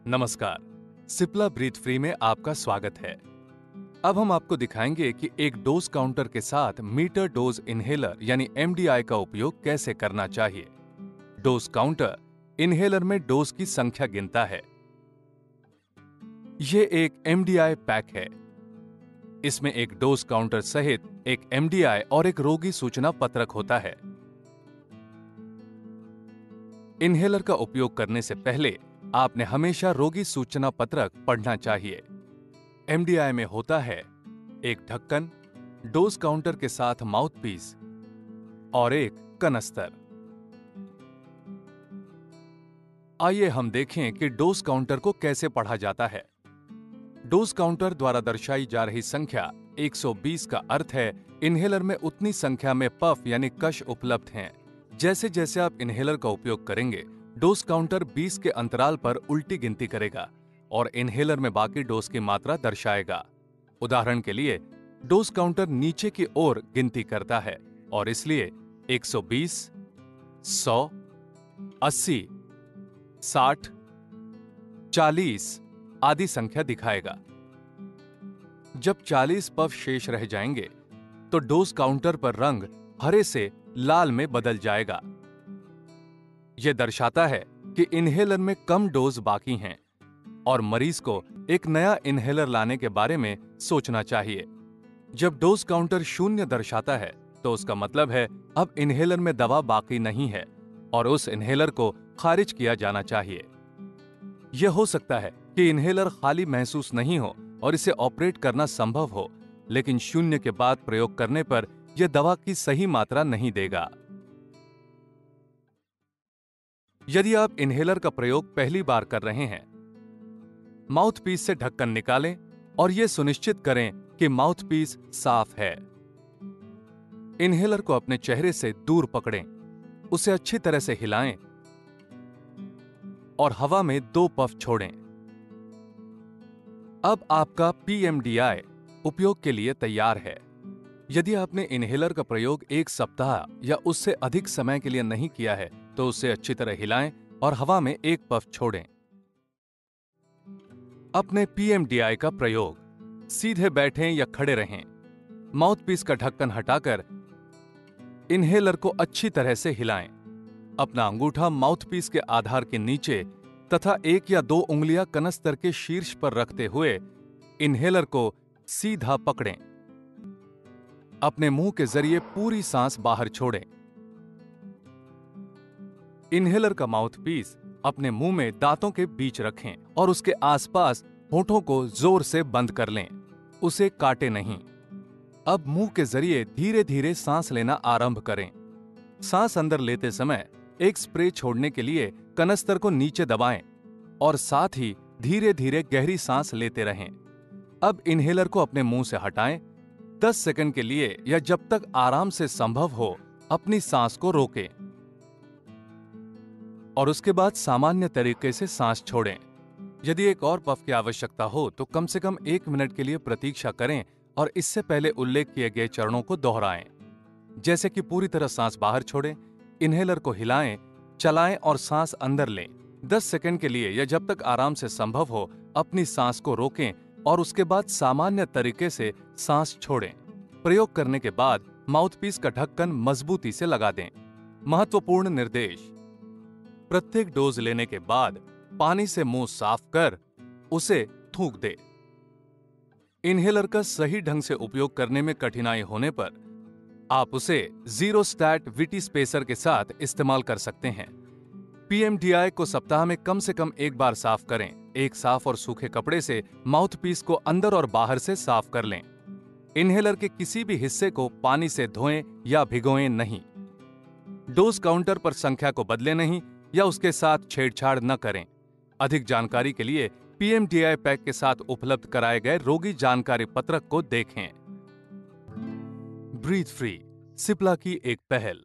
नमस्कार, Cipla breathe free में आपका स्वागत है। अब हम आपको दिखाएंगे कि एक डोज काउंटर के साथ मीटर डोज इनहेलर यानी एमडीआई का उपयोग कैसे करना चाहिए। डोज काउंटर इनहेलर में डोज की संख्या गिनता है। ये एक एमडीआई पैक है। इसमें एक डोज काउंटर सहित एक एमडीआई और एक रोगी सूचना पत्रक होता है। इनहेलर का उपयोग करने से पहले आपने हमेशा रोगी सूचना पत्रक पढ़ना चाहिए। एमडीआई में होता है एक ढक्कन, डोज काउंटर के साथ माउथपीस और एक कनस्तर। आइए हम देखें कि डोज काउंटर को कैसे पढ़ा जाता है। डोज काउंटर द्वारा दर्शाई जा रही संख्या 120 का अर्थ है इनहेलर में उतनी संख्या में पफ यानी कश उपलब्ध हैं। जैसे जैसे आप इनहेलर का उपयोग करेंगे, डोज काउंटर 20 के अंतराल पर उल्टी गिनती करेगा और इनहेलर में बाकी डोज की मात्रा दर्शाएगा। उदाहरण के लिए, डोज काउंटर नीचे की ओर गिनती करता है और इसलिए 120, 100, 80, 60, 40 आदि संख्या दिखाएगा। जब 40 पफ शेष रह जाएंगे, तो डोज काउंटर पर रंग हरे से लाल में बदल जाएगा। यह दर्शाता है कि इनहेलर में कम डोज बाकी हैं और मरीज को एक नया इनहेलर लाने के बारे में सोचना चाहिए। जब डोज काउंटर 0 दर्शाता है, तो उसका मतलब है अब इनहेलर में दवा बाकी नहीं है और उस इनहेलर को खारिज किया जाना चाहिए। यह हो सकता है कि इनहेलर खाली महसूस नहीं हो और इसे ऑपरेट करना संभव हो, लेकिन 0 के बाद प्रयोग करने पर यह दवा की सही मात्रा नहीं देगा। यदि आप इनहेलर का प्रयोग पहली बार कर रहे हैं, माउथपीस से ढक्कन निकालें और यह सुनिश्चित करें कि माउथपीस साफ है। इनहेलर को अपने चेहरे से दूर पकड़ें, उसे अच्छी तरह से हिलाएं और हवा में 2 पफ छोड़ें। अब आपका पीएमडीआई उपयोग के लिए तैयार है। यदि आपने इनहेलर का प्रयोग 1 सप्ताह या उससे अधिक समय के लिए नहीं किया है, तो उसे अच्छी तरह हिलाएं और हवा में 1 पफ छोड़ें। अपने पीएमडीआई का प्रयोग सीधे बैठें या खड़े रहें। माउथपीस का ढक्कन हटाकर इनहेलर को अच्छी तरह से हिलाएं। अपना अंगूठा माउथपीस के आधार के नीचे तथा 1 या 2 उंगलियां कनस्तर के शीर्ष पर रखते हुए इनहेलर को सीधा पकड़ें। अपने मुंह के जरिए पूरी सांस बाहर छोड़ें। इनहेलर का माउथपीस अपने मुंह में दांतों के बीच रखें और उसके आसपास होठों को जोर से बंद कर लें। उसे काटे नहीं। अब मुंह के जरिए धीरे धीरे सांस लेना आरंभ करें। सांस अंदर लेते समय एक स्प्रे छोड़ने के लिए कनस्तर को नीचे दबाएं और साथ ही धीरे धीरे गहरी सांस लेते रहें। अब इनहेलर को अपने मुंह से हटाएं। 10 सेकंड के लिए या जब तक आराम से संभव हो अपनी सांस को रोकें और उसके बाद सामान्य तरीके से सांस छोड़ें। यदि एक और पफ की आवश्यकता हो तो कम से कम 1 मिनट के लिए प्रतीक्षा करें और इससे पहले उल्लेख किए गए चरणों को दोहराएं, जैसे कि पूरी तरह सांस बाहर छोड़ें, इनहेलर को हिलाएं, चलाएं और सांस अंदर लें। 10 सेकंड के लिए या जब तक आराम से संभव हो अपनी सांस को रोकें और उसके बाद सामान्य तरीके से सांस छोड़ें। प्रयोग करने के बाद माउथपीस का ढक्कन मजबूती से लगा दें। महत्वपूर्ण निर्देश: प्रत्येक डोज लेने के बाद पानी से मुंह साफ कर उसे थूक दे। इनहेलर का सही ढंग से उपयोग करने में कठिनाई होने पर आप उसे जीरो स्टैट विटी स्पेसर के साथ इस्तेमाल कर सकते हैं। पीएमडीआई को सप्ताह में कम से कम 1 बार साफ करें। एक साफ और सूखे कपड़े से माउथपीस को अंदर और बाहर से साफ कर लें। इनहेलर के किसी भी हिस्से को पानी से धोएं या भिगोएं नहीं। डोज काउंटर पर संख्या को बदलें नहीं या उसके साथ छेड़छाड़ न करें। अधिक जानकारी के लिए पीएमडीआई पैक के साथ उपलब्ध कराए गए रोगी जानकारी पत्रक को देखें। ब्रीथ फ्री, सिप्ला की एक पहल।